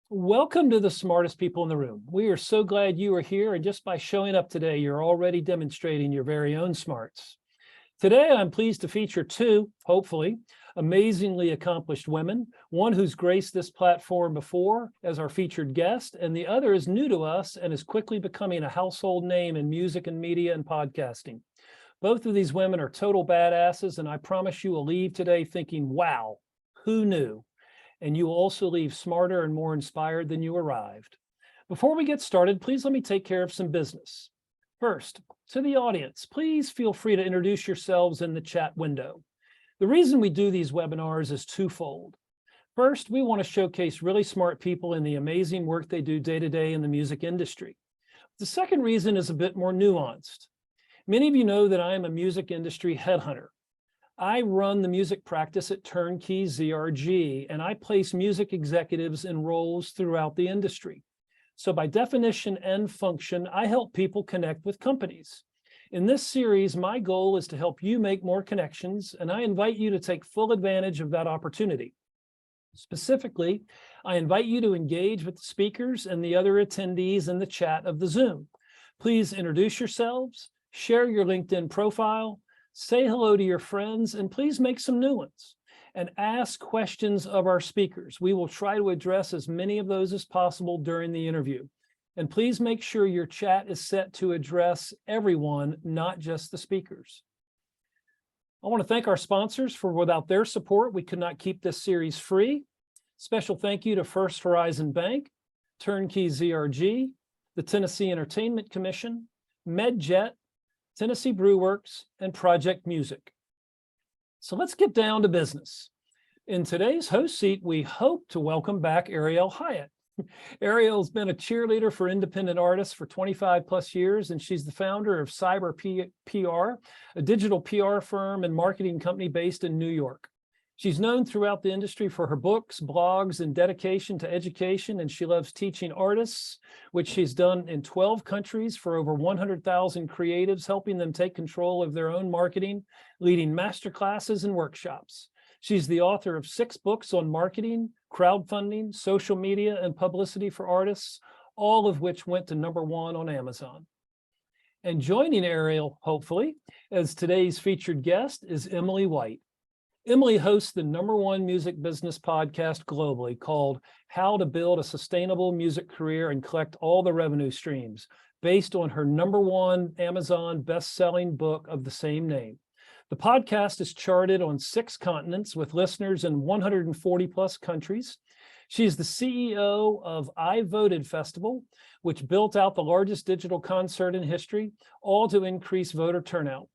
Welcome to the smartest people in the room. We are so glad you are here, and just by showing up today, you're already demonstrating your very own smarts. Today, I'm pleased to feature two, hopefully, amazingly accomplished women, one who's graced this platform before as our featured guest, and the other is new to us and is quickly becoming a household name in music and media and podcasting. Both of these women are total badasses, and I promise you will leave today thinking, wow, who knew? And you will also leave smarter and more inspired than you arrived. Before we get started, please let me take care of some business. First, to the audience, please feel free to introduce yourselves in the chat window. The reason we do these webinars is twofold. First, we want to showcase really smart people in the amazing work they do day to day in the music industry. The second reason is a bit more nuanced. Many of you know that I am a music industry headhunter. I run the music practice at Turnkey ZRG, and I place music executives in roles throughout the industry. So by definition and function, I help people connect with companies. In this series, my goal is to help you make more connections, and I invite you to take full advantage of that opportunity. Specifically, I invite you to engage with the speakers and the other attendees in the chat of the Zoom. Please introduce yourselves, share your LinkedIn profile, say hello to your friends, and please make some new ones. And ask questions of our speakers. We will try to address as many of those as possible during the interview. And please make sure your chat is set to address everyone, not just the speakers. I want to thank our sponsors for without their support, we could not keep this series free. Special thank you to First Horizon Bank, Turnkey ZRG, the Tennessee Entertainment Commission, MedJet, Tennessee Brew Works, and Project Music. So let's get down to business. In today's host seat, we hope to welcome back Ariel Hyatt. Ariel's been a cheerleader for independent artists for 25 plus years, and she's the founder of Cyber PR, a digital PR firm and marketing company based in New York. She's known throughout the industry for her books, blogs, and dedication to education, and she loves teaching artists, which she's done in 12 countries for over 100,000 creatives, helping them take control of their own marketing, leading masterclasses and workshops. She's the author of 6 books on marketing, crowdfunding, social media, and publicity for artists, all of which went to #1 on Amazon. And joining Ariel, hopefully, as today's featured guest is Emily White. Emily hosts the #1 music business podcast globally called How to Build a Sustainable Music Career and Collect All the Revenue Streams, based on her #1 Amazon best-selling book of the same name. The podcast is charted on 6 continents with listeners in 140 plus countries. She is the CEO of I Voted Festival, which built out the largest digital concert in history, all to increase voter turnout.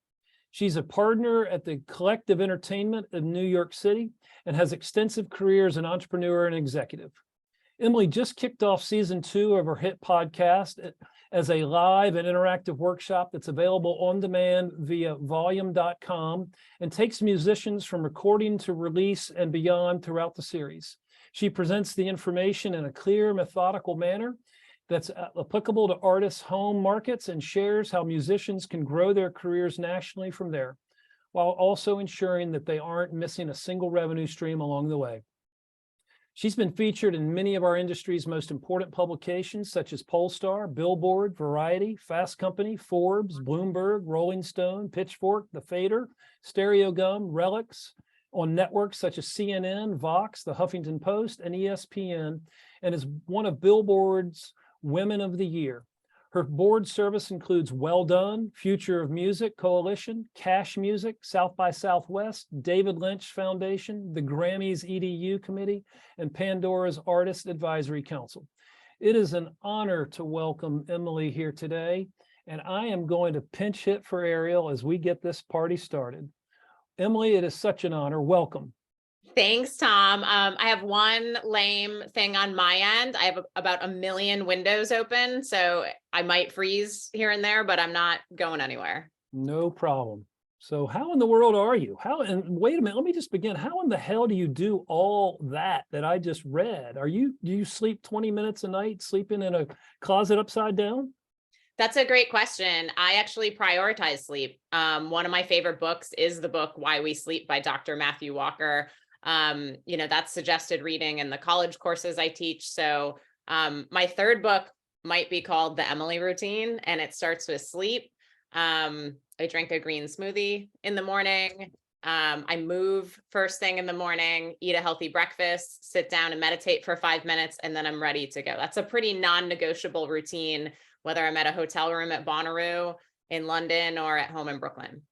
She's a partner at the Collective Entertainment in New York City and has extensive career as an entrepreneur and executive. Emily just kicked off season 2 of her hit podcast as a live and interactive workshop that's available on demand via volume.com and takes musicians from recording to release and beyond throughout the series. She presents the information in a clear, methodical manner that's applicable to artists' home markets and shares how musicians can grow their careers nationally from there, while also ensuring that they aren't missing a single revenue stream along the way. She's been featured in many of our industry's most important publications, such as Pollstar, Billboard, Variety, Fast Company, Forbes, Bloomberg, Rolling Stone, Pitchfork, The Fader, Stereo Gum, Relics, on networks such as CNN, Vox, The Huffington Post, and ESPN, and is one of Billboard's Women of the Year. Her board service includes Well Done, Future of Music Coalition, Cash Music, South by Southwest, David Lynch Foundation, the Grammys EDU Committee, and Pandora's Artist Advisory Council. It is an honor to welcome Emily here today, and I am going to pinch hit for Ariel as we get this party started. Emily, it is such an honor. Welcome. Thanks, Tom. I have one lame thing on my end. I have about 1 million windows open, so I might freeze here and there, but I'm not going anywhere. No problem. So how in the world are you? And wait a minute, let me just begin. How in the hell do you do all that I just read? Do you sleep 20 minutes a night, sleeping in a closet upside down? That's a great question. I actually prioritize sleep. One of my favorite books is the book Why We Sleep by Dr. Matthew Walker. That's suggested reading in the college courses I teach. So my third book might be called The Emily Routine, and it starts with sleep. I drink a green smoothie in the morning. I move first thing in the morning, eat a healthy breakfast, sit down and meditate for 5 minutes, and then I'm ready to go. That's a pretty non-negotiable routine, whether I'm at a hotel room at Bonnaroo in London or at home in Brooklyn.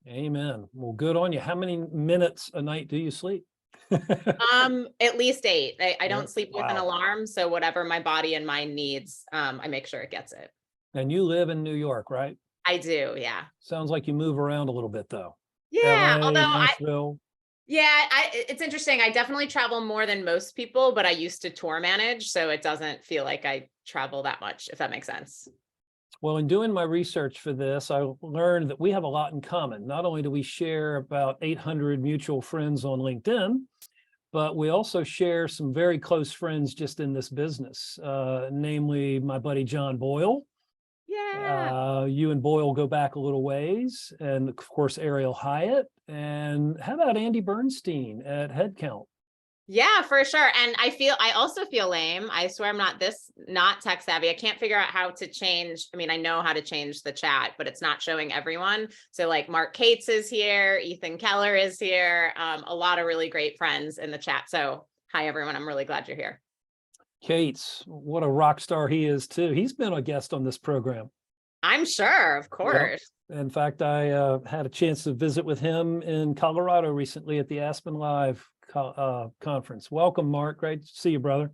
Amen. Well, good on you. How many minutes a night do you sleep? At least 8. I Yeah. don't sleep with an Wow. alarm, so whatever my body and mind needs, I make sure it gets it. And you live in New York, right? I do, yeah. Sounds like you move around a little bit though. Yeah, LA, although Nashville. it's interesting. I definitely travel more than most people, but I used to tour manage, so it doesn't feel like I travel that much, if that makes sense. Well, in doing my research for this, I learned that we have a lot in common. Not only do we share about 800 mutual friends on LinkedIn, but we also share some very close friends just in this business, namely my buddy John Boyle. Yeah. You and Boyle go back a little ways, and of course Ariel Hyatt. And how about Andy Bernstein at Headcount? Yeah, for sure. And I also feel lame. I swear I'm not tech savvy. I can't figure out how to change. I mean, I know how to change the chat, but it's not showing everyone. So like Mark Cates is here, Ethan Keller is here, a lot of really great friends in the chat. So hi, everyone. I'm really glad you're here. Cates, what a rock star he is too. He's been a guest on this program. I'm sure, of course. Yep. In fact, I had a chance to visit with him in Colorado recently at the Aspen Live conference. Welcome, Mark. Great to see you, brother.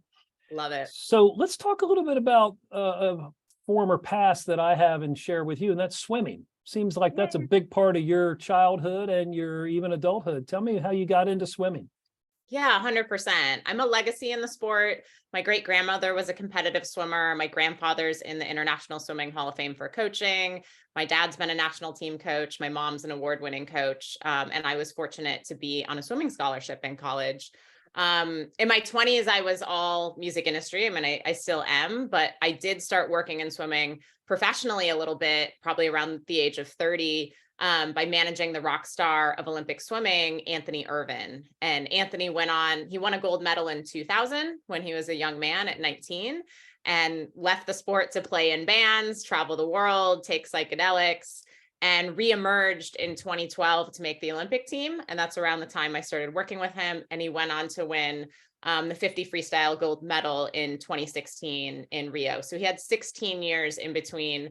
Love it. So let's talk a little bit about a former past that I have and share with you, and that's swimming. Seems like that's a big part of your childhood and your even adulthood. Tell me how you got into swimming. Yeah, 100%. I'm a legacy in the sport. My great grandmother was a competitive swimmer. My grandfather's in the International Swimming Hall of Fame for coaching. My dad's been a national team coach. My mom's an award-winning coach. And I was fortunate to be on a swimming scholarship in college. In my 20s, I was all music industry. I mean, I still am, but I did start working in swimming professionally a little bit, probably around the age of 30. By managing the rock star of Olympic swimming, Anthony Irvin. And Anthony he won a gold medal in 2000 when he was a young man at 19 and left the sport to play in bands, travel the world, take psychedelics, and reemerged in 2012 to make the Olympic team. And that's around the time I started working with him. And he went on to win the 50 freestyle gold medal in 2016 in Rio. So he had 16 years in between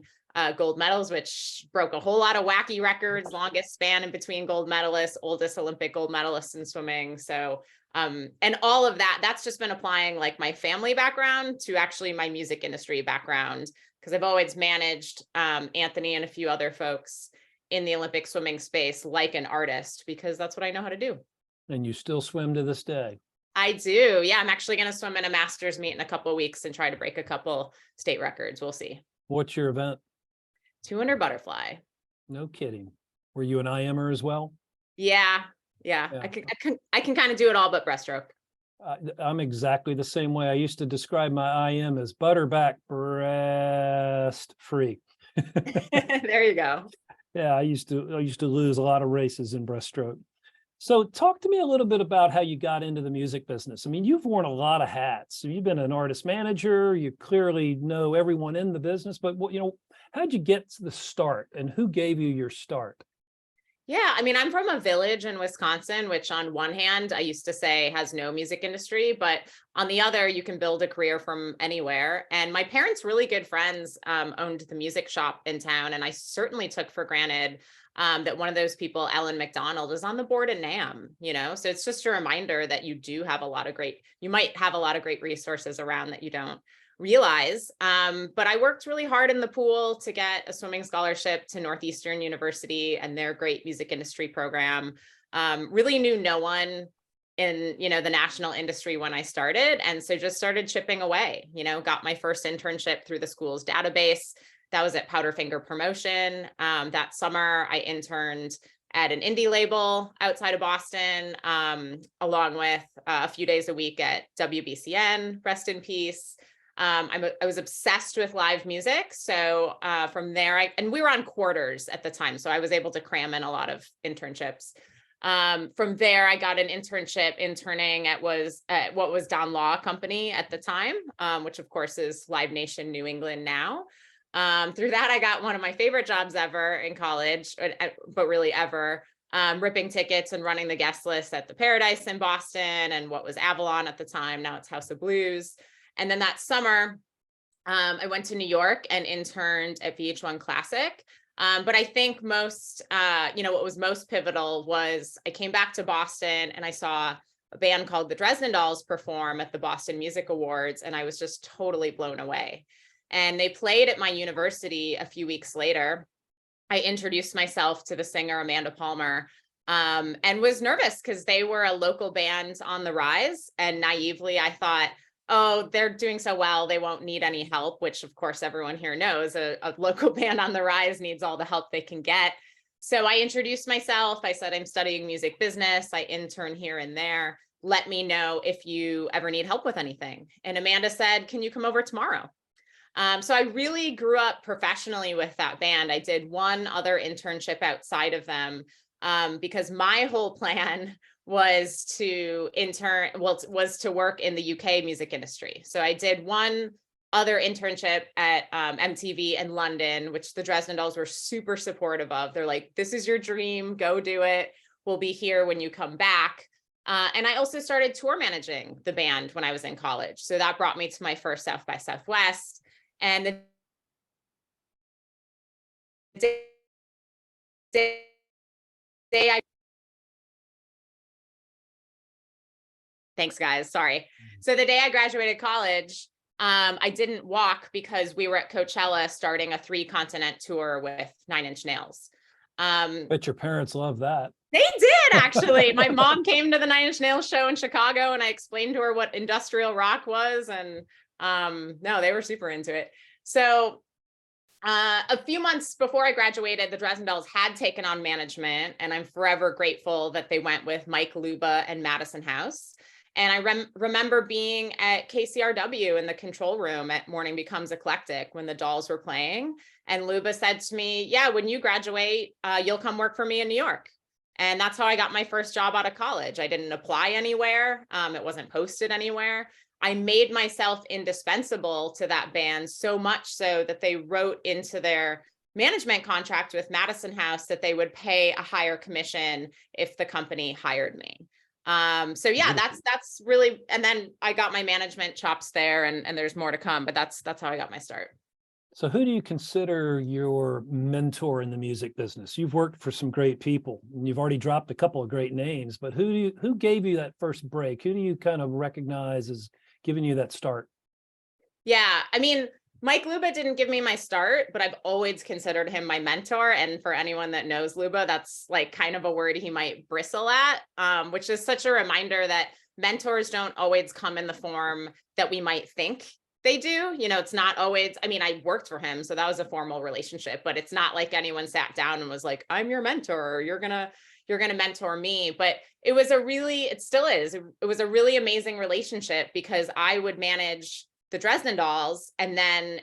gold medals, which broke a whole lot of wacky records, longest span in between gold medalists, oldest Olympic gold medalists in swimming. So, and all of that's just been applying like my family background to actually my music industry background, because I've always managed Anthony and a few other folks in the Olympic swimming space like an artist, because that's what I know how to do. And you still swim to this day? I do. Yeah, I'm actually going to swim in a Masters meet in a couple of weeks and try to break a couple state records. We'll see. What's your event? 200 butterfly. No kidding. Were you an IMer as well? Yeah. I can kind of do it all but breaststroke. I'm exactly the same way. I used to describe my IM as butterback breast free. There you go. Yeah, I used to lose a lot of races in breaststroke. So talk to me a little bit about how you got into the music business. I mean, you've worn a lot of hats. You've been an artist manager. You clearly know everyone in the business, but how'd you get to the start and who gave you your start? Yeah, I mean, I'm from a village in Wisconsin, which on one hand, I used to say has no music industry, but on the other, you can build a career from anywhere. And my parents' really good friends owned the music shop in town. And I certainly took for granted that one of those people, Ellen McDonald, is on the board at NAMM, so it's just a reminder that you might have a lot of great resources around that you don't realize. But I worked really hard in the pool to get a swimming scholarship to Northeastern University and their great music industry program. Really knew no one in, the national industry when I started. And so just started chipping away, got my first internship through the school's database. That was at Powderfinger Promotion. That summer I interned at an indie label outside of Boston, along with a few days a week at WBCN, rest in peace. I was obsessed with live music. So from there, and we were on quarters at the time, so I was able to cram in a lot of internships. From there, I got an internship interning at what was Don Law Company at the time, which of course is Live Nation New England now. Through that, I got one of my favorite jobs ever in college, but really ever, ripping tickets and running the guest list at the Paradise in Boston and what was Avalon at the time. Now it's House of Blues. And then that summer, I went to New York and interned at VH1 Classic. But I think what was most pivotal was I came back to Boston and I saw a band called the Dresden Dolls perform at the Boston Music Awards, and I was just totally blown away. And they played at my university a few weeks later. I introduced myself to the singer, Amanda Palmer, and was nervous because they were a local band on the rise. And naively, I thought, oh, they're doing so well, they won't need any help, which of course everyone here knows a local band on the rise needs all the help they can get. So I introduced myself. I said, I'm studying music business. I intern here and there. Let me know if you ever need help with anything. And Amanda said, can you come over tomorrow? So I really grew up professionally with that band. I did one other internship outside of them, because my whole plan was to work in the UK music industry. So I did one other internship at MTV in London, which the Dresden Dolls were super supportive of. They're like, this is your dream, go do it. We'll be here when you come back. And I also started tour managing the band when I was in college. So that brought me to my first South by Southwest. And the day I Thanks, guys. Sorry. So the day I graduated college, I didn't walk because we were at Coachella starting a 3-continent tour with 9 Inch Nails. Bet your parents love that. They did, actually. My mom came to the 9 Inch Nails show in Chicago and I explained to her what industrial rock was. And no, they were super into it. So a few months before I graduated, the Dresden Dolls had taken on management, and I'm forever grateful that they went with Mike Luba and Madison House. And I remember being at KCRW in the control room at Morning Becomes Eclectic when the Dolls were playing. And Luba said to me, yeah, when you graduate, you'll come work for me in New York. And that's how I got my first job out of college. I didn't apply anywhere. It wasn't posted anywhere. I made myself indispensable to that band, so much so that they wrote into their management contract with Madison House that they would pay a higher commission if the company hired me. So yeah, that's really, and then I got my management chops there, and there's more to come, but that's how I got my start. So who do you consider your mentor in the music business? You've worked for some great people, and you've already dropped a couple of great names, but who gave you that first break? Who do you kind of recognize as giving you that start? Yeah, I mean, Mike Luba didn't give me my start, but I've always considered him my mentor. And for anyone that knows Luba, that's like kind of a word he might bristle at, which is such a reminder that mentors don't always come in the form that we might think they do. You know, it's not always, I mean, I worked for him, so that was a formal relationship, but it's not like anyone sat down and was like, I'm your mentor, or you're gonna mentor me. But it still is, it was a really amazing relationship because I would manage the Dresden Dolls. And then,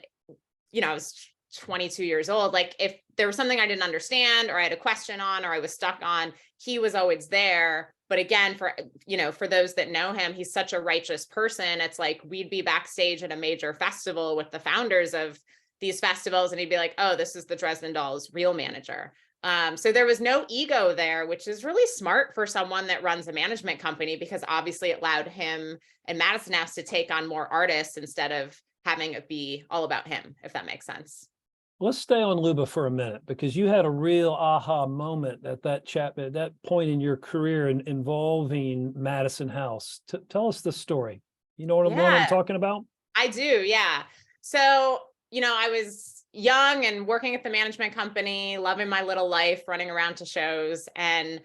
you know, I was 22 years old. Like if there was something I didn't understand or I had a question on, or I was stuck on, he was always there. But again, for those that know him, he's such a righteous person. It's like, we'd be backstage at a major festival with the founders of these festivals, and he'd be like, oh, this is the Dresden Dolls real manager. So there was no ego there, which is really smart for someone that runs a management company, because obviously it allowed him and Madison House to take on more artists instead of having it be all about him, if that makes sense. Let's stay on Luba for a minute, because you had a real aha moment at that point in your career involving Madison House. Tell us the story. You know what I'm talking about? I do, yeah. So, you know, I was young and working at the management company, loving my little life, running around to shows. And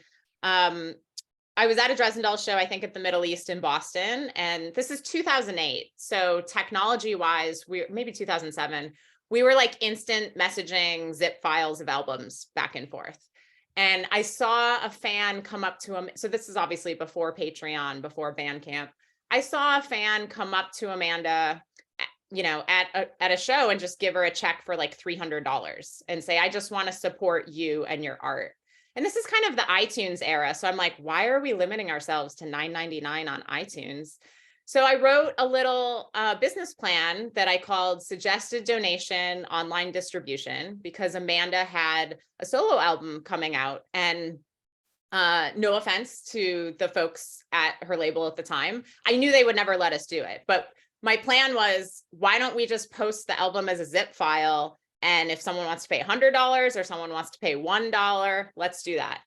I was at a Dresden Dolls show, I think at the Middle East in Boston. And this is 2008. So technology wise, maybe 2007, we were like instant messaging zip files of albums back and forth. And I saw a fan come up to him. So this is obviously before Patreon, before Bandcamp. I saw a fan come up to Amanda, you know, at a show and just give her a check for like $300 and say, I just want to support you and your art. And this is kind of the iTunes era. So I'm like, why are we limiting ourselves to $9.99 on iTunes? So I wrote a little business plan that I called Suggested Donation Online Distribution, because Amanda had a solo album coming out. And no offense to the folks at her label at the time, I knew they would never let us do it. But my plan was, why don't we just post the album as a zip file? And if someone wants to pay $100 or someone wants to pay $1, let's do that.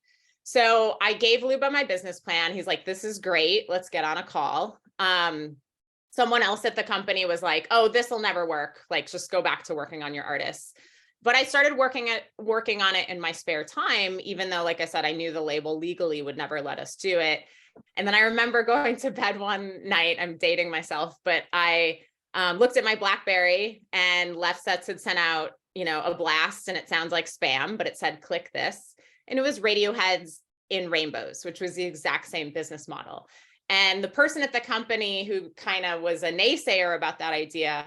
So I gave Luba my business plan. He's like, this is great. Let's get on a call. Someone else at the company was like, oh, this will never work. Like, just go back to working on your artists. But I started working on it in my spare time, even though, like I said, I knew the label legally would never let us do it. And then I remember going to bed one night, I'm dating myself, but I looked at my BlackBerry, and Left Sets had sent out, a blast, and it sounds like spam, but it said, click this. And it was Radiohead's In Rainbows, which was the exact same business model. And the person at the company who kind of was a naysayer about that idea,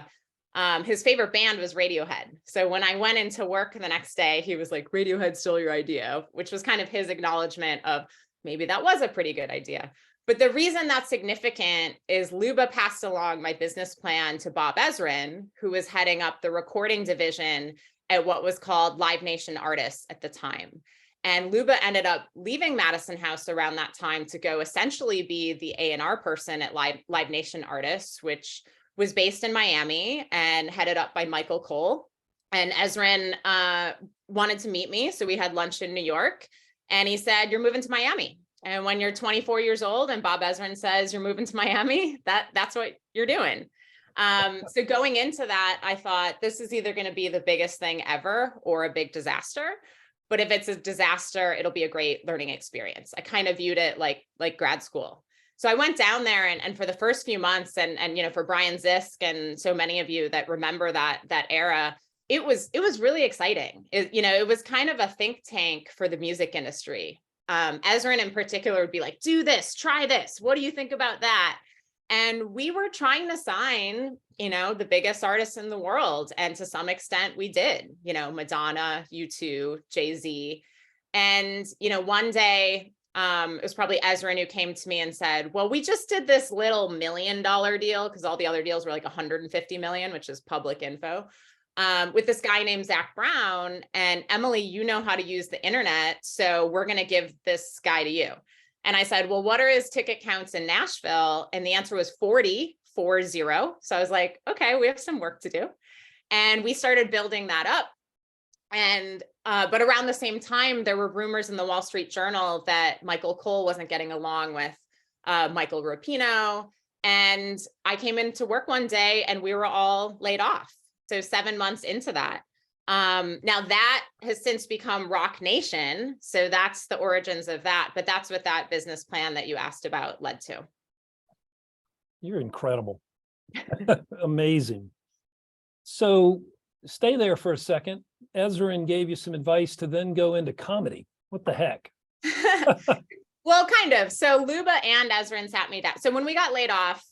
his favorite band was Radiohead. So when I went into work the next day, he was like, Radiohead stole your idea, which was kind of his acknowledgement of maybe that was a pretty good idea. But the reason that's significant is Luba passed along my business plan to Bob Ezrin, who was heading up the recording division at what was called Live Nation Artists at the time. And Luba ended up leaving Madison House around that time to go essentially be the A&R person at Live Nation Artists, which was based in Miami and headed up by Michael Cole. And Ezrin wanted to meet me. So we had lunch in New York, and he said, you're moving to Miami. And when you're 24 years old and Bob Ezrin says you're moving to Miami, that's what you're doing. So going into that, I thought this is either going to be the biggest thing ever or a big disaster. But if it's a disaster, it'll be a great learning experience. I kind of viewed it like grad school. So I went down there, and for the first few months, and for Brian Zisk and so many of you that remember that era, it was really exciting. It was kind of a think tank for the music industry. Ezrin in particular would be like, do this, try this. What do you think about that? And we were trying to sign, the biggest artists in the world. And to some extent we did, Madonna, U2, Jay-Z. And, one day, it was probably Ezrin who came to me and said, well, we just did this little $1 million deal, because all the other deals were like 150 million, which is public info, with this guy named Zach Brown. And Emily, you know how to use the internet, so we're going to give this guy to you. And I said, well, what are his ticket counts in Nashville? And the answer was 40. So I was like, okay, we have some work to do. And we started building that up. And but around the same time, there were rumors in the Wall Street Journal that Michael Cole wasn't getting along with Michael Rapino. And I came into work one day and we were all laid off. So 7 months into that. Now that has since become Rock Nation. So that's the origins of that. But that's what that business plan that you asked about led to. You're incredible. Amazing. So stay there for a second. Ezrin gave you some advice to then go into comedy. What the heck? Well, kind of. So Luba and Ezrin sat me down. So when we got laid off,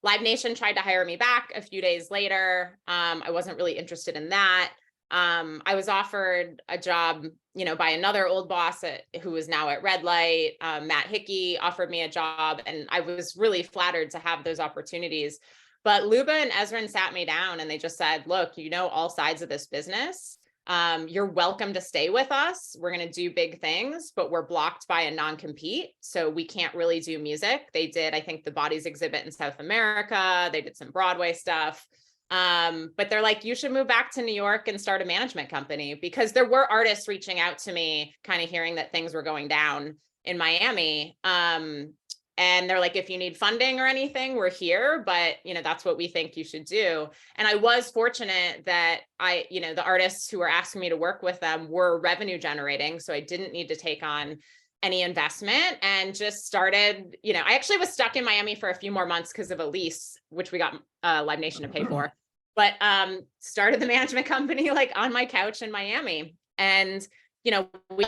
Live Nation tried to hire me back a few days later. I wasn't really interested in that. I was offered a job, by another old boss who was now at Red Light. Matt Hickey offered me a job, and I was really flattered to have those opportunities. But Luba and Ezrin sat me down and they just said, look, all sides of this business. You're welcome to stay with us. We're going to do big things, but we're blocked by a non-compete. So we can't really do music. They did, I think, the Bodies exhibit in South America. They did some Broadway stuff. But they're like, you should move back to New York and start a management company, because there were artists reaching out to me, kind of hearing that things were going down in Miami. And they're like, if you need funding or anything, we're here, but that's what we think you should do. And I was fortunate that the artists who were asking me to work with them were revenue generating. So I didn't need to take on any investment, and just started, I actually was stuck in Miami for a few more months because of a lease, which we got Live Nation to pay for, but started the management company like on my couch in Miami. And, we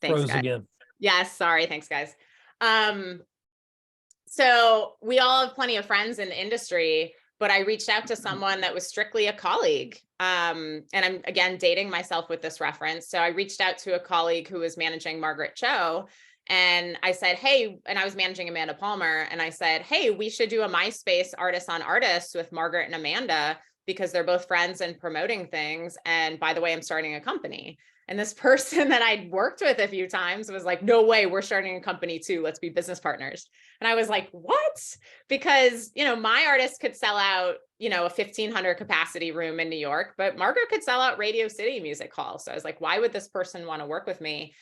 Thanks, Froze guys. again. Yes, sorry. Thanks, guys. So we all have plenty of friends in the industry, but I reached out to someone that was strictly a colleague. And I'm again dating myself with this reference. So I reached out to a colleague who was managing Margaret Cho. And I said, hey, and I was managing Amanda Palmer. And I said, hey, we should do a MySpace artist on artists with Margaret and Amanda because they're both friends and promoting things. And by the way, I'm starting a company. And this person that I'd worked with a few times was like, no way, we're starting a company too. Let's be business partners. And I was like, what? Because, my artist could sell out, a 1,500 capacity room in New York, but Margaret could sell out Radio City Music Hall. So I was like, why would this person want to work with me?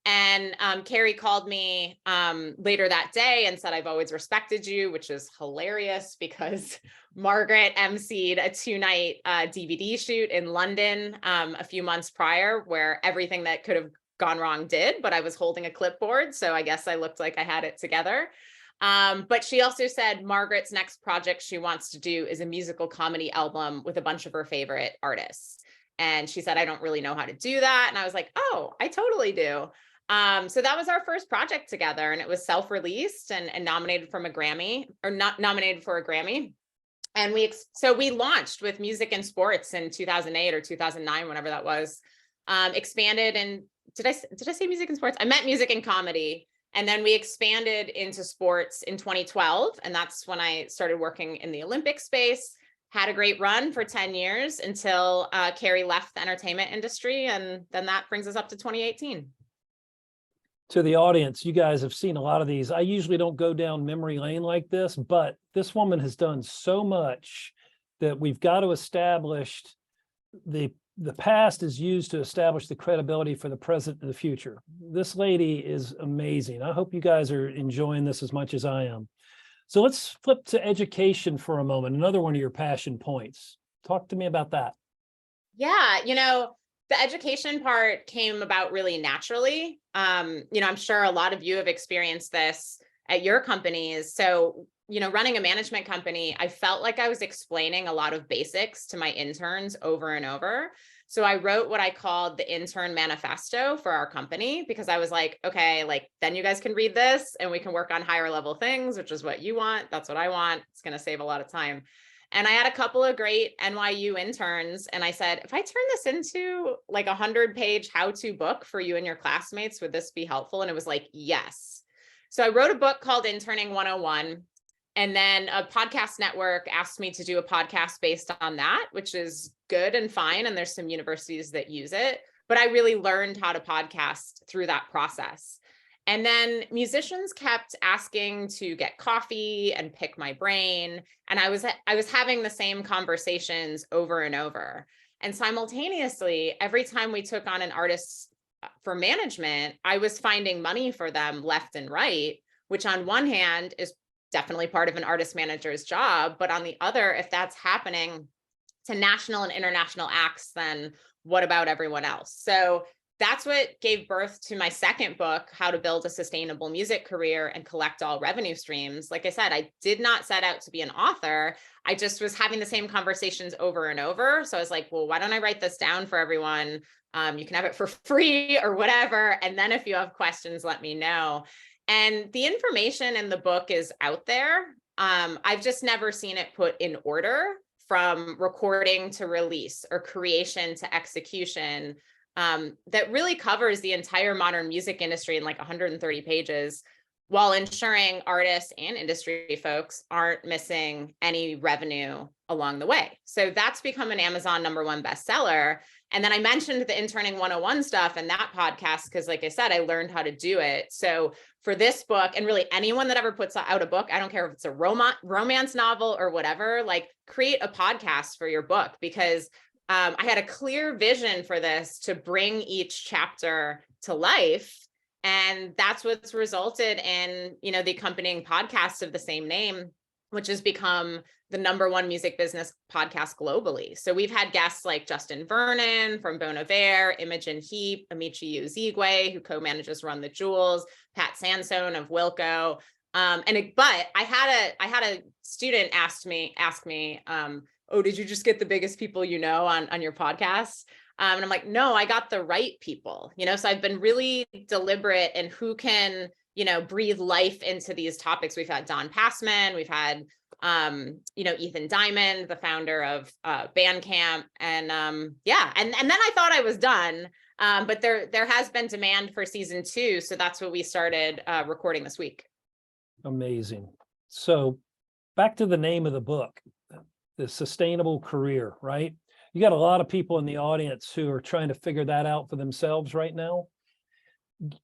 And Carrie called me later that day and said, I've always respected you, which is hilarious because Margaret emceed a 2-night DVD shoot in London a few months prior where everything that could have gone wrong did, but I was holding a clipboard. So I guess I looked like I had it together. But she also said Margaret's next project she wants to do is a musical comedy album with a bunch of her favorite artists. And she said, I don't really know how to do that. And I was like, oh, I totally do. So that was our first project together, and it was self-released and nominated from a Grammy, or not nominated for a Grammy. And we launched with music and sports in 2008 or 2009, whenever that was, expanded. And did I say music and sports? I meant music and comedy. And then we expanded into sports in 2012. And that's when I started working in the Olympic space, had a great run for 10 years until Carrie left the entertainment industry. And then that brings us up to 2018. To the audience, you guys have seen a lot of these. I usually don't go down memory lane like this, but this woman has done so much that we've got to establish the past is used to establish the credibility for the present and the future. This lady is amazing. I hope you guys are enjoying this as much as I am. So let's flip to education for a moment. Another one of your passion points. Talk to me about that. Yeah, the education part came about really naturally. I'm sure a lot of you have experienced this at your companies. So, running a management company, I felt like I was explaining a lot of basics to my interns over and over. So I wrote what I called the intern manifesto for our company, because I was like, okay, then you guys can read this and we can work on higher level things, which is what you want. That's what I want. It's going to save a lot of time. And I had a couple of great NYU interns. And I said, if I turn this into like 100-page how-to book for you and your classmates, would this be helpful? And it was like, yes. So I wrote a book called Interning 101. And then a podcast network asked me to do a podcast based on that, which is good and fine. And there's some universities that use it. But I really learned how to podcast through that process. And then musicians kept asking to get coffee and pick my brain. And I was having the same conversations over and over. And simultaneously, every time we took on an artist for management, I was finding money for them left and right, which on one hand is definitely part of an artist manager's job. But on the other, if that's happening to national and international acts, then what about everyone else? So that's what gave birth to my second book, How to Build a Sustainable Music Career and Collect All Revenue Streams. Like I said, I did not set out to be an author. I just was having the same conversations over and over. So I was like, well, why don't I write this down for everyone? You can have it for free or whatever. And then if you have questions, let me know. And the information in the book is out there. I've just never seen it put in order, from recording to release or creation to execution. That really covers the entire modern music industry in like 130 pages, while ensuring artists and industry folks aren't missing any revenue along the way. So that's become an Amazon #1 bestseller. And then I mentioned the Interning 101 stuff in that podcast, because like I said, I learned how to do it. So for this book, and really anyone that ever puts out a book, I don't care if it's a romance novel or whatever, like create a podcast for your book, because I had a clear vision for this to bring each chapter to life. And that's what's resulted in, the accompanying podcast of the same name, which has become the #1 music business podcast globally. So we've had guests like Justin Vernon from Bon Iver, Imogen Heap, Amici Uzigwe, who co-manages Run the Jewels, Pat Sansone of Wilco. But I had a student ask me, oh, did you just get the biggest people on your podcast? And I'm like, no, I got the right people, so I've been really deliberate in who can breathe life into these topics. We've had Don Passman, we've had, Ethan Diamond, the founder of Bandcamp. And yeah, and then I thought I was done. But there has been demand for season 2. So that's what we started recording this week. Amazing. So back to the name of the book, The Sustainable Career, right? You got a lot of people in the audience who are trying to figure that out for themselves right now.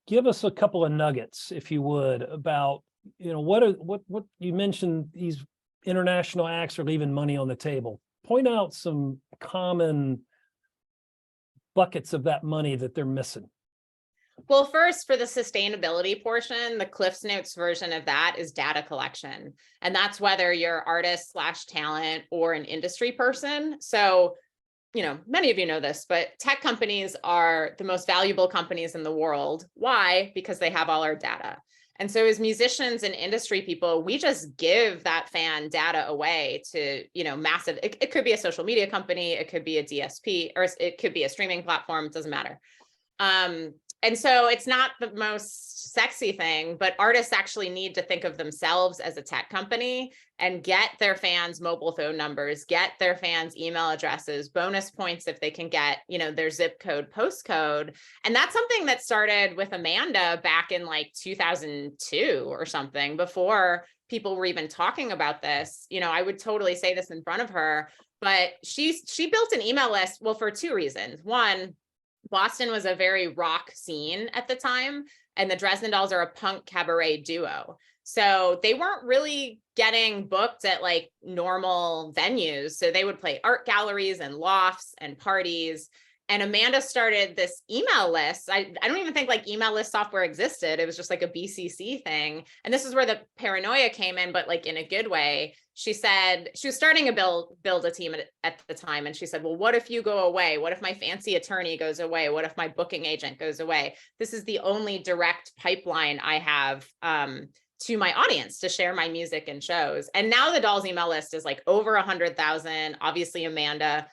Give us a couple of nuggets, if you would, about, what you mentioned, these international acts are leaving money on the table. Point out some common buckets of that money that they're missing. Well, first, for the sustainability portion, the Cliff's Notes version of that is data collection. And that's whether you're artist/talent or an industry person. So, many of you know this, but tech companies are the most valuable companies in the world. Why? Because they have all our data. And so as musicians and industry people, we just give that fan data away to, massive, it could be a social media company, it could be a DSP, or it could be a streaming platform, it doesn't matter. And so it's not the most sexy thing, but artists actually need to think of themselves as a tech company and get their fans' mobile phone numbers, get their fans' email addresses, bonus points if they can get, their zip code, postcode. And that's something that started with Amanda back in like 2002 or something, before people were even talking about this. I would totally say this in front of her, but she built an email list, well, for 2 reasons. One, Boston was a very rock scene at the time, and the Dresden Dolls are a punk cabaret duo. So they weren't really getting booked at like normal venues. So they would play art galleries and lofts and parties. And Amanda started this email list. I don't even think like email list software existed. It was just like a BCC thing. And this is where the paranoia came in, but like in a good way. She said she was starting to build a team at the time. And she said, well, what if you go away? What if my fancy attorney goes away? What if my booking agent goes away? This is the only direct pipeline I have to my audience to share my music and shows. And now the Dolls email list is like over 100,000. Obviously, Amanda,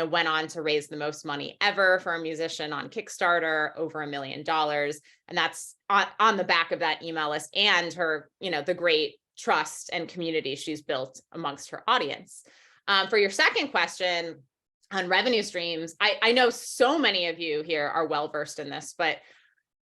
went on to raise the most money ever for a musician on Kickstarter, over $1 million. And that's on the back of that email list and her, the great trust and community she's built amongst her audience. For your second question on revenue streams, I know so many of you here are well-versed in this, but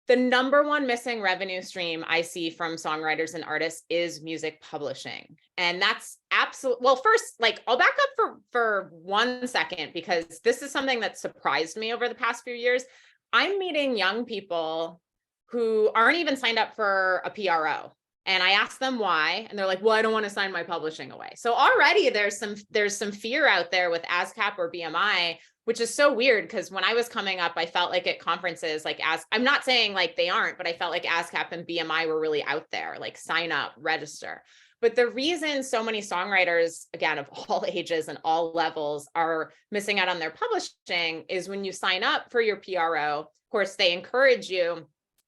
the number one missing revenue stream I see from songwriters and artists is music publishing. And that's absolutely, well, first, like I'll back up for 1 second, because this is something that surprised me over the past few years. I'm meeting young people who aren't even signed up for a PRO. And I ask them why, and they're like, well, I don't want to sign my publishing away. So already there's some fear out there with ASCAP or BMI, which is so weird, because when I was coming up, I felt like at conferences, like I'm not saying like they aren't, but I felt like ASCAP and BMI were really out there, like sign up, register. But the reason so many songwriters, again, of all ages and all levels, are missing out on their publishing is when you sign up for your PRO, of course, they encourage you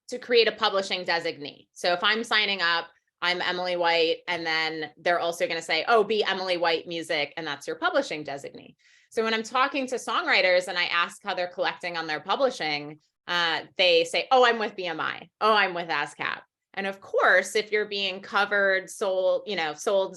to create a publishing designee. So if I'm signing up, I'm Emily White, and then they're also going to say, oh, be Emily White Music, and that's your publishing designee. So when I'm talking to songwriters and I ask how they're collecting on their publishing, they say, oh, I'm with BMI. Oh, I'm with ASCAP. And of course, if you're being covered, sold,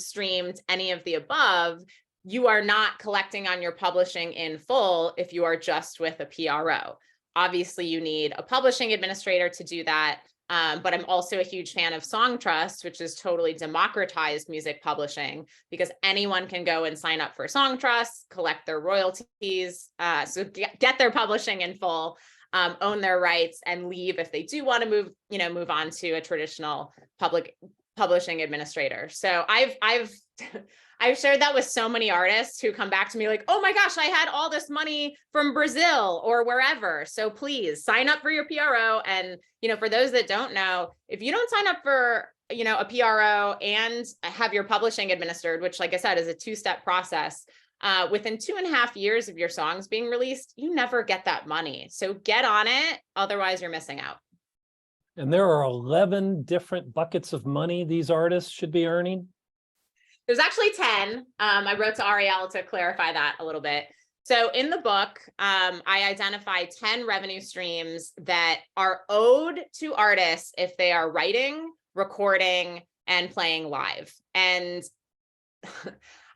streamed, any of the above, you are not collecting on your publishing in full if you are just with a PRO. Obviously, you need a publishing administrator to do that. But I'm also a huge fan of SongTrust, which has totally democratized music publishing, because anyone can go and sign up for SongTrust, collect their royalties, so get their publishing in full, own their rights, and leave if they do want to move on to a traditional public publishing administrator. So I've shared that with so many artists who come back to me like, oh my gosh, I had all this money from Brazil or wherever. So please sign up for your PRO. And, for those that don't know, if you don't sign up for, a PRO and have your publishing administered, which, like I said, is a 2-step process, within 2.5 years of your songs being released, you never get that money. So get on it. Otherwise, you're missing out. And there are 11 different buckets of money these artists should be earning. There's actually 10. I wrote to Ariel to clarify that a little bit. So in the book, I identify 10 revenue streams that are owed to artists if they are writing recording, and playing live. And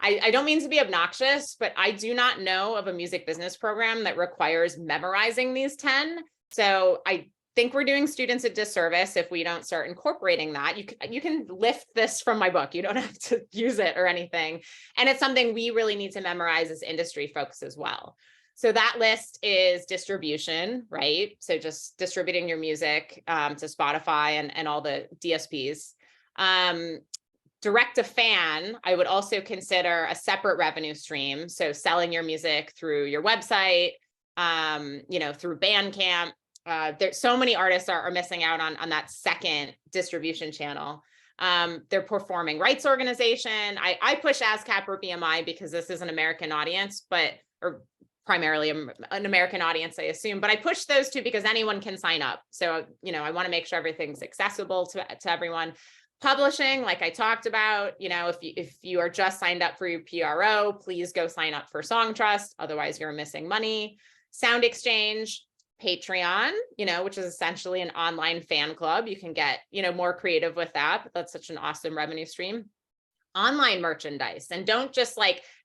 I don't mean to be obnoxious, but I do not know of a music business program that requires memorizing these 10. So I think we're doing students a disservice if we don't start incorporating that. You can lift this from my book. You don't have to use it or anything. And it's something we really need to memorize as industry folks as well. So that list is distribution, right? So just distributing your music to Spotify and all the DSPs. Direct to fan, I would also consider a separate revenue stream. So selling your music through your website, through Bandcamp. There's so many artists are missing out on that second distribution channel. Their performing rights organization. I push ASCAP or BMI because this is an American audience, or primarily an American audience, I assume, but I push those two because anyone can sign up. So, I want to make sure everything's accessible to everyone. Publishing, like I talked about, if you are just signed up for your PRO, please go sign up for Song Trust. Otherwise, you're missing money. Sound Exchange, Patreon, which is essentially an online fan club. You can get, more creative with that, but that's such an awesome revenue stream. Online merchandise, and don't just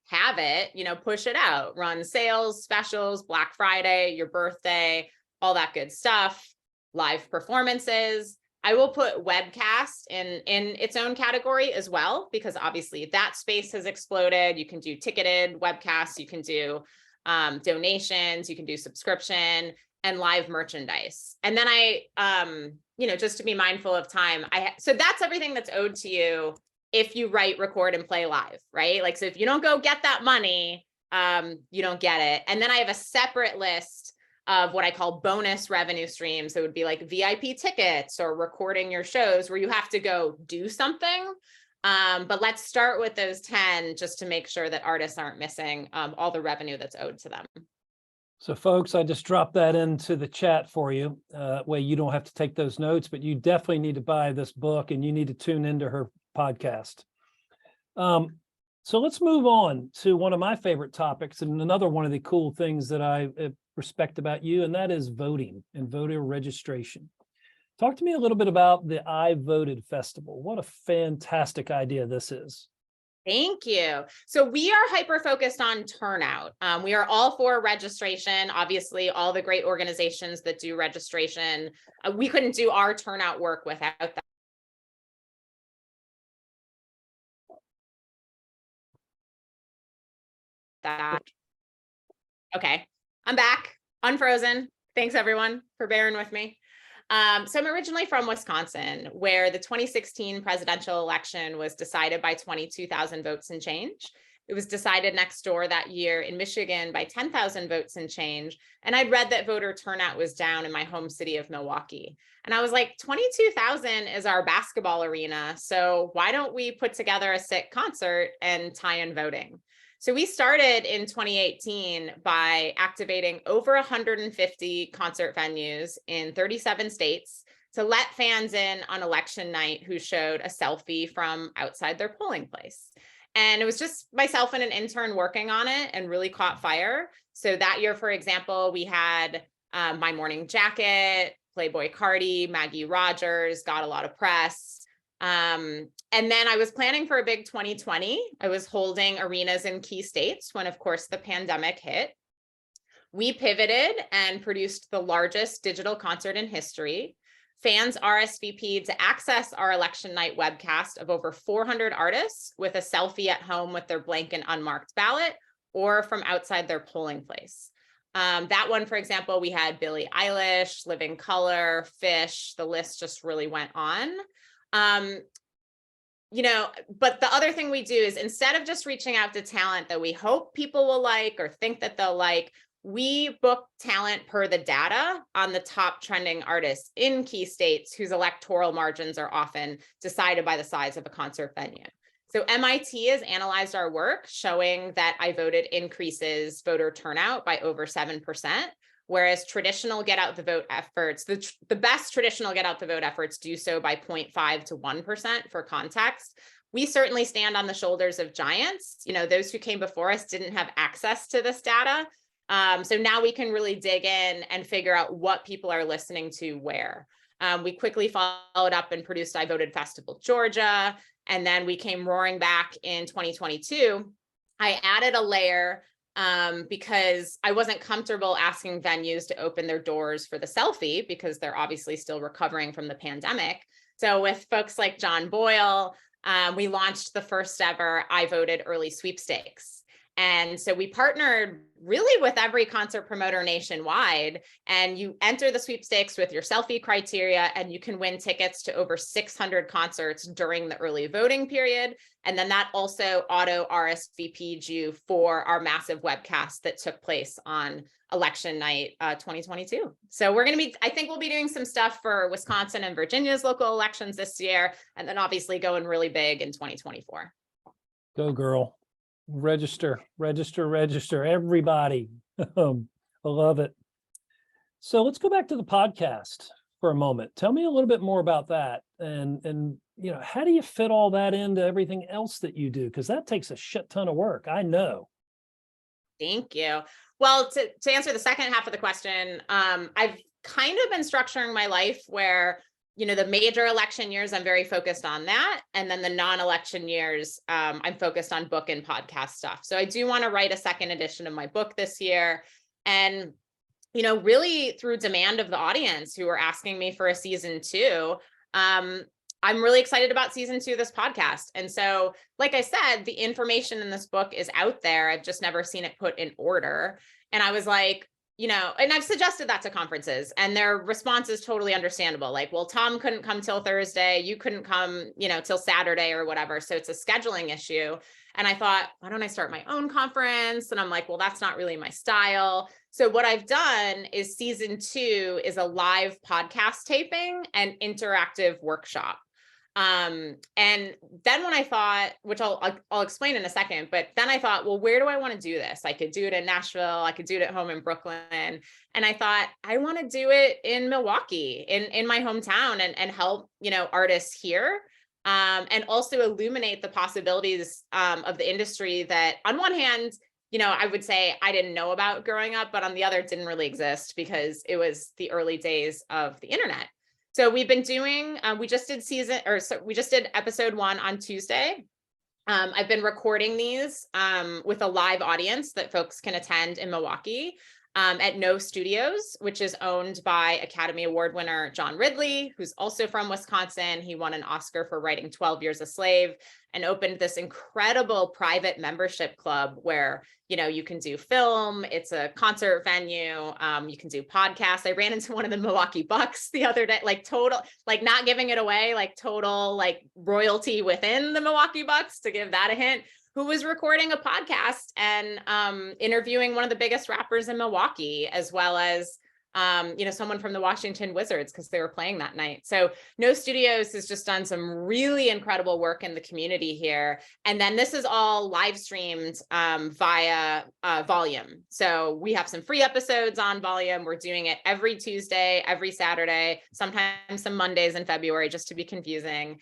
have it, push it out, run sales, specials, Black Friday, your birthday, all that good stuff. Live performances. I will put webcast in its own category as well, because obviously that space has exploded. You can do ticketed webcasts, you can do donations, you can do subscription and live merchandise. And then just to be mindful of time, so that's everything that's owed to you if you write, record, and play live, right? So if you don't go get that money, you don't get it. And then I have a separate list of what I call bonus revenue streams. So it would be like VIP tickets or recording your shows where you have to go do something. But let's start with those 10 just to make sure that artists aren't missing all the revenue that's owed to them. So folks, I just dropped that into the chat for you. Way you don't have to take those notes, but you definitely need to buy this book and you need to tune into her podcast. So let's move on to one of my favorite topics and another one of the cool things that I respect about you, and that is voting and voter registration. Talk to me a little bit about the I Voted Festival. What a fantastic idea this is. Thank you. So we are hyper-focused on turnout. We are all for registration. Obviously, all the great organizations that do registration, we couldn't do our turnout work without that. Okay, I'm back, unfrozen. Thanks everyone for bearing with me. So I'm originally from Wisconsin, where the 2016 presidential election was decided by 22,000 votes and change. It was decided next door that year in Michigan by 10,000 votes and change. And I'd read that voter turnout was down in my home city of Milwaukee. And I was like, 22,000 is our basketball arena. So why don't we put together a sick concert and tie in voting? So we started in 2018 by activating over 150 concert venues in 37 states to let fans in on election night who showed a selfie from outside their polling place. And it was just myself and an intern working on it and really caught fire. So that year, for example, we had My Morning Jacket, Playboy Cardi, Maggie Rogers, got a lot of press. And then I was planning for a big 2020. I was holding arenas in key states when, of course, the pandemic hit. We pivoted and produced the largest digital concert in history. Fans RSVP'd to access our election night webcast of over 400 artists with a selfie at home with their blank and unmarked ballot or from outside their polling place. That one, for example, we had Billie Eilish, Living Color, Fish, the list just really went on. But the other thing we do is instead of just reaching out to talent that we hope people will like or think that they'll like, we book talent per the data on the top trending artists in key states whose electoral margins are often decided by the size of a concert venue. So MIT has analyzed our work, showing that I Voted increases voter turnout by over 7%, whereas traditional get out the vote efforts, the best traditional get out the vote efforts do so by 0.5 to 1% for context. We certainly stand on the shoulders of giants. Those who came before us didn't have access to this data. So now we can really dig in and figure out what people are listening to where. We quickly followed up and produced I Voted Festival Georgia. And then we came roaring back in 2022. I added a layer because I wasn't comfortable asking venues to open their doors for the selfie because they're obviously still recovering from the pandemic. So with folks like John Boyle, we launched the first ever I Voted early sweepstakes. And so we partnered really with every concert promoter nationwide, and you enter the sweepstakes with your selfie criteria, and you can win tickets to over 600 concerts during the early voting period. And then that also auto RSVP'd you for our massive webcast that took place on election night 2022. So we're going to be, I think we'll be doing some stuff for Wisconsin and Virginia's local elections this year, and then obviously going really big in 2024. Go girl. Register, everybody. I love it. So let's go back to the podcast for a moment. Tell me a little bit more about that. And how do you fit all that into everything else that you do? Because that takes a shit ton of work. I know. Thank you. Well, to answer the second half of the question, I've kind of been structuring my life where the major election years, I'm very focused on that. And then the non-election years, I'm focused on book and podcast stuff. So I do want to write a second edition of my book this year. And, really through demand of the audience who are asking me for a season 2, I'm really excited about season 2 of this podcast. And so, like I said, the information in this book is out there. I've just never seen it put in order. And I was like, and I've suggested that to conferences, and their response is totally understandable. Like, well, Tom couldn't come till Thursday. You couldn't come, till Saturday or whatever. So it's a scheduling issue. And I thought, why don't I start my own conference? And I'm like, well, that's not really my style. So what I've done is season 2 is a live podcast taping and interactive workshop. And then when I thought, which I'll explain in a second, but then I thought, well, where do I want to do this? I could do it in Nashville. I could do it at home in Brooklyn. And I thought, I want to do it in Milwaukee, in my hometown, and help, artists here. And also illuminate the possibilities of the industry that on one hand, I would say I didn't know about growing up, but on the other, didn't really exist because it was the early days of the internet. So we've been doing, we just did episode 1 on Tuesday. I've been recording these with a live audience that folks can attend in Milwaukee at No Studios, which is owned by Academy Award winner John Ridley, who's also from Wisconsin. He won an Oscar for writing 12 Years a Slave, and opened this incredible private membership club where, you can do film, it's a concert venue, you can do podcasts. I ran into one of the Milwaukee Bucks the other day, not giving it away, total royalty within the Milwaukee Bucks, to give that a hint, who was recording a podcast and interviewing one of the biggest rappers in Milwaukee, as well as someone from the Washington Wizards, because they were playing that night. So No Studios has just done some really incredible work in the community here. And then this is all live streamed via Volume. So we have some free episodes on Volume. We're doing it every Tuesday, every Saturday, sometimes some Mondays in February, just to be confusing.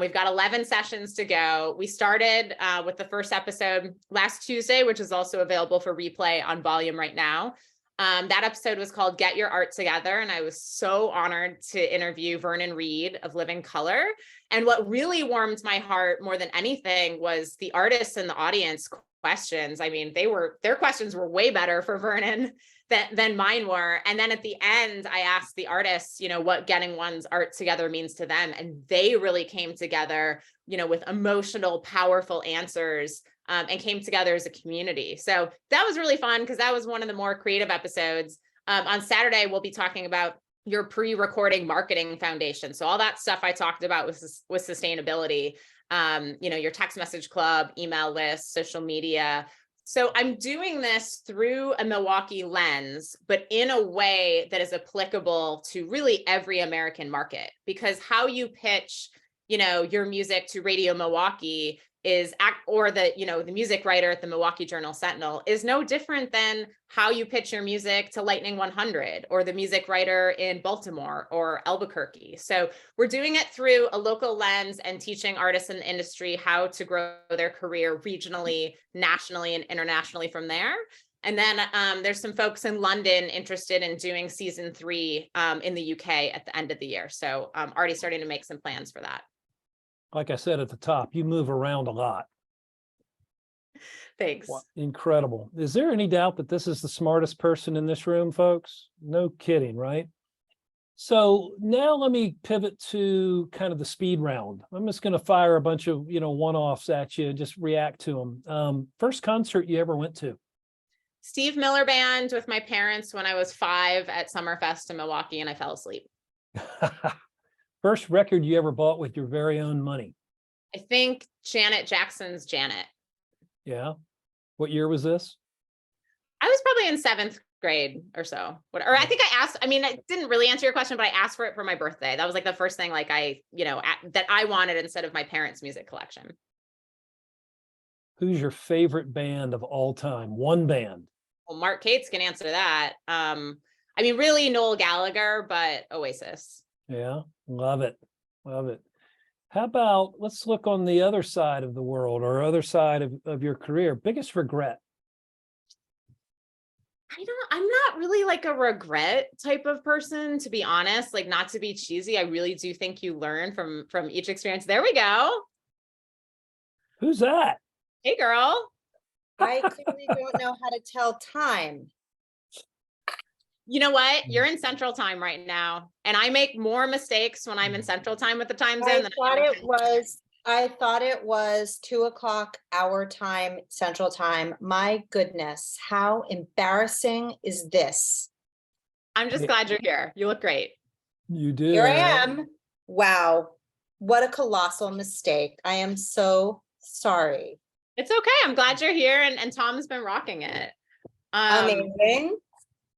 We've got 11 sessions to go. We started with the first episode last Tuesday, which is also available for replay on Volume right now. That episode was called Get Your Art Together. And I was so honored to interview Vernon Reed of Living Color. And what really warmed my heart more than anything was the artists in the audience questions. I mean, their questions were way better for Vernon than mine were. And then at the end, I asked the artists, what getting one's art together means to them. And they really came together, with emotional, powerful answers, and came together as a community. So that was really fun because that was one of the more creative episodes. On Saturday, we'll be talking about your pre-recording marketing foundation. So all that stuff I talked about with sustainability, your text message club, email list, social media. So I'm doing this through a Milwaukee lens, but in a way that is applicable to really every American market, because how you pitch, your music to Radio Milwaukee or the music writer at the Milwaukee Journal Sentinel is no different than how you pitch your music to Lightning 100 or the music writer in Baltimore or Albuquerque. So we're doing it through a local lens and teaching artists in the industry how to grow their career regionally, nationally, and internationally from there. And then there's some folks in London interested in doing season 3 in the UK at the end of the year. So already starting to make some plans for that. Like I said at the top, you move around a lot. Thanks. Wow, incredible. Is there any doubt that this is the smartest person in this room, folks? No kidding, right? So now let me pivot to kind of the speed round. I'm just going to fire a bunch of, one-offs at you and just react to them. First concert you ever went to? Steve Miller Band with my parents when I was 5 at Summerfest in Milwaukee, and I fell asleep. First record you ever bought with your very own money? I think Janet Jackson's Janet. Yeah. What year was this? I was probably in 7th grade or so. Or I think I asked, I didn't really answer your question, but I asked for it for my birthday. That was like the first thing like that I wanted instead of my parents' music collection. Who's your favorite band of all time? One band. Well, Mark Cates can answer that. Really Noel Gallagher, but Oasis. Yeah, love it. Love it. How about, let's look on the other side of the world or other side of your career. Biggest regret? I'm not really like a regret type of person, to be honest, like not to be cheesy. I really do think you learn from each experience. There we go. Who's that? Hey, girl. I clearly don't know how to tell time. You know what? You're in Central Time right now, and I make more mistakes when I'm in Central Time with the time zone than I thought it was 2:00 our time, Central Time. My goodness, how embarrassing is this? I'm just glad you're here. You look great. You do. Here I am. Wow, what a colossal mistake. I am so sorry. It's okay. I'm glad you're here, and Tom's been rocking it. Amazing.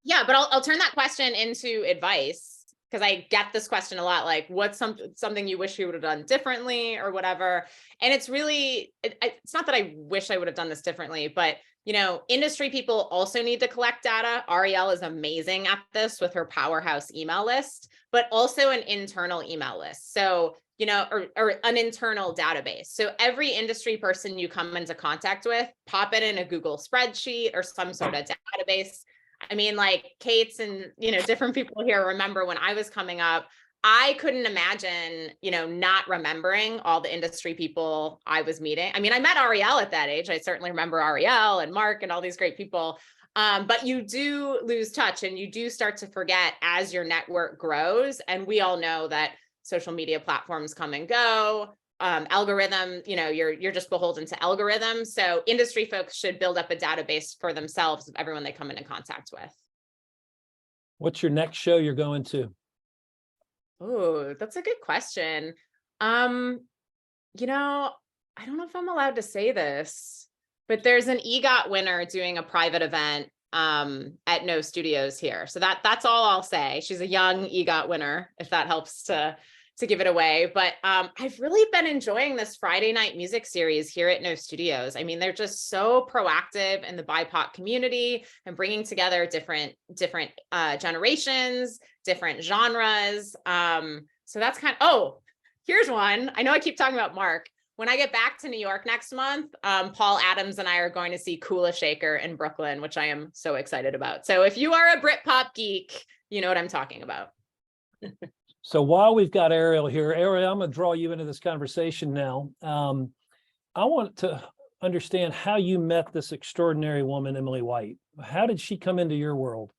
Yeah, but I'll turn that question into advice, because I get this question a lot, like what's something you wish you would have done differently or whatever. And it's really, it's not that I wish I would have done this differently, but industry people also need to collect data. Ariel is amazing at this with her powerhouse email list, but also an internal email list. So, or an internal database. So every industry person you come into contact with, pop it in a Google spreadsheet or some sort of database. Like Kate's and, different people here remember when I was coming up, I couldn't imagine, not remembering all the industry people I was meeting. I met Ariel at that age. I certainly remember Ariel and Mark and all these great people. But you do lose touch and you do start to forget as your network grows. And we all know that social media platforms come and go. Algorithm, you're just beholden to algorithms. So industry folks should build up a database for themselves of everyone they come into contact with. What's your next show you're going to? Oh, that's a good question. I don't know if I'm allowed to say this, but there's an EGOT winner doing a private event at No Studios here. So that's all I'll say. She's a young EGOT winner, if that helps to give it away. But I've really been enjoying this Friday night music series here at No Studios. They're just so proactive in the BIPOC community and bringing together different generations, different genres. So that's here's one. I know I keep talking about Mark. When I get back to New York next month, Paul Adams and I are going to see Kula Shaker in Brooklyn, which I am so excited about. So if you are a Britpop geek, you know what I'm talking about. So while we've got Ariel here, Ariel, I'm going to draw you into this conversation now. I want to understand how you met this extraordinary woman, Emily White. How did she come into your world?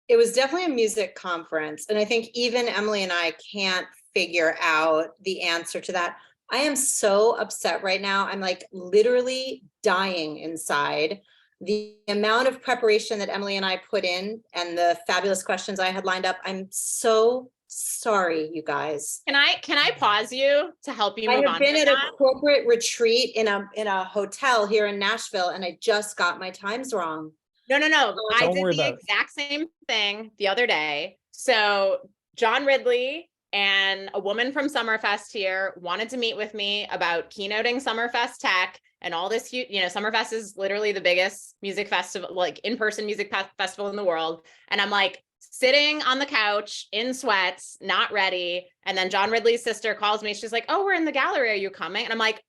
It was definitely a music conference. And I think even Emily and I can't figure out the answer to that. I am so upset right now. I'm like literally dying inside. The amount of preparation that Emily and I put in and the fabulous questions I had lined up. I'm so sorry, you guys. Can I pause you to help you move on? I have been at a corporate retreat in a hotel here in Nashville, and I just got my times wrong. No. I did the exact same thing the other day. So John Ridley and a woman from Summerfest here wanted to meet with me about keynoting Summerfest Tech and all this huge, Summerfest is literally the biggest music festival, like in-person music festival in the world. And I'm like sitting on the couch in sweats, not ready. And then John Ridley's sister calls me. She's like, "Oh, we're in the gallery. Are you coming?" And I'm like,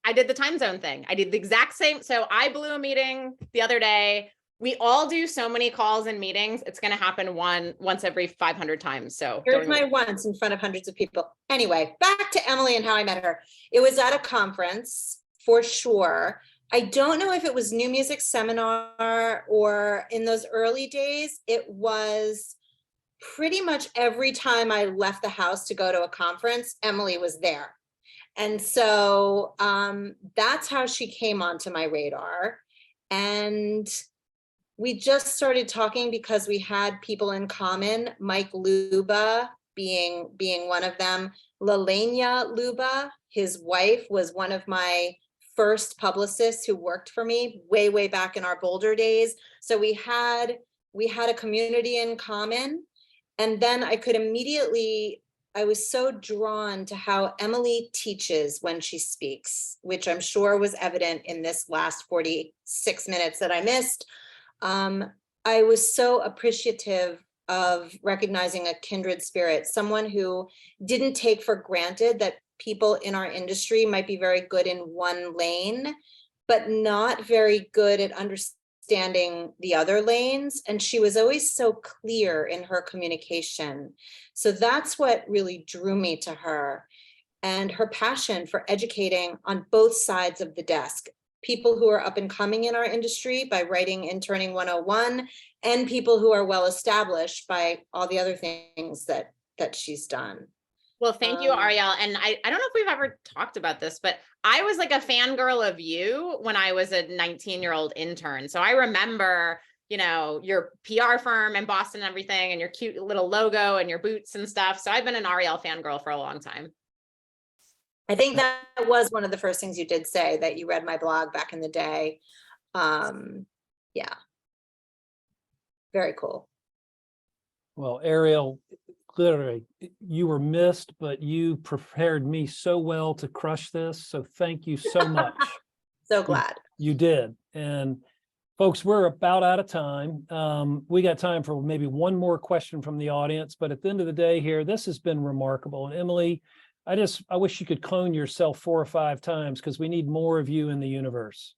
I did the time zone thing. I did the exact same. So I blew a meeting the other day. We all do so many calls and meetings. It's going to happen once every 500 times. So Here's my once in front of hundreds of people. Anyway, back to Emily and how I met her. It was at a conference for sure. I don't know if it was New Music Seminar or in those early days, it was pretty much every time I left the house to go to a conference, Emily was there. And so that's how she came onto my radar. And we just started talking because we had people in common, Mike Luba being one of them. Lalenia Luba, his wife, was one of my first publicists who worked for me way back in our Boulder days. So we had a community in common. And then I was so drawn to how Emily teaches when she speaks, which I'm sure was evident in this last 46 minutes that I missed. I was so appreciative of recognizing a kindred spirit, someone who didn't take for granted that people in our industry might be very good in one lane, but not very good at understanding the other lanes. And she was always so clear in her communication. So that's what really drew me to her, and her passion for educating on both sides of the desk. People who are up and coming in our industry by writing Interning 101, and people who are well established by all the other things that she's done. Well, thank you, Ariel. And I don't know if we've ever talked about this, but I was like a fangirl of you when I was a 19-year-old intern. So I remember, your PR firm in Boston and everything, and your cute little logo and your boots and stuff. So I've been an Ariel fangirl for a long time. I think that was one of the first things you did say, that you read my blog back in the day. Yeah. Very cool. Well, Ariel, literally, you were missed, but you prepared me so well to crush this. So thank you so much. So glad. You did. And folks, we're about out of time. We got time for maybe one more question from the audience, but at the end of the day here, this has been remarkable. And Emily, I wish you could clone yourself 4 or 5 times, because we need more of you in the universe.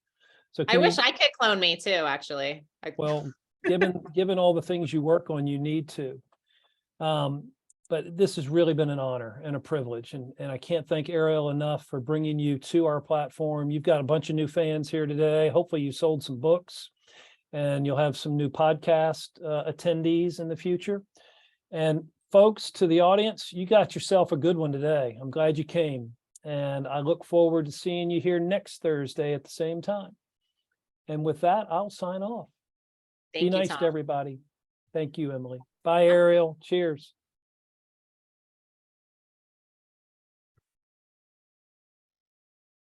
So I wish I could clone me too, actually. Well, given all the things you work on, you need to. But this has really been an honor and a privilege. And I can't thank Ariel enough for bringing you to our platform. You've got a bunch of new fans here today. Hopefully you sold some books, and you'll have some new podcast attendees in the future. And folks, to the audience, you got yourself a good one today. I'm glad you came. And I look forward to seeing you here next Thursday at the same time. And with that, I'll sign off. Be nice to everybody. Thank you, Emily. Bye, Ariel. Cheers.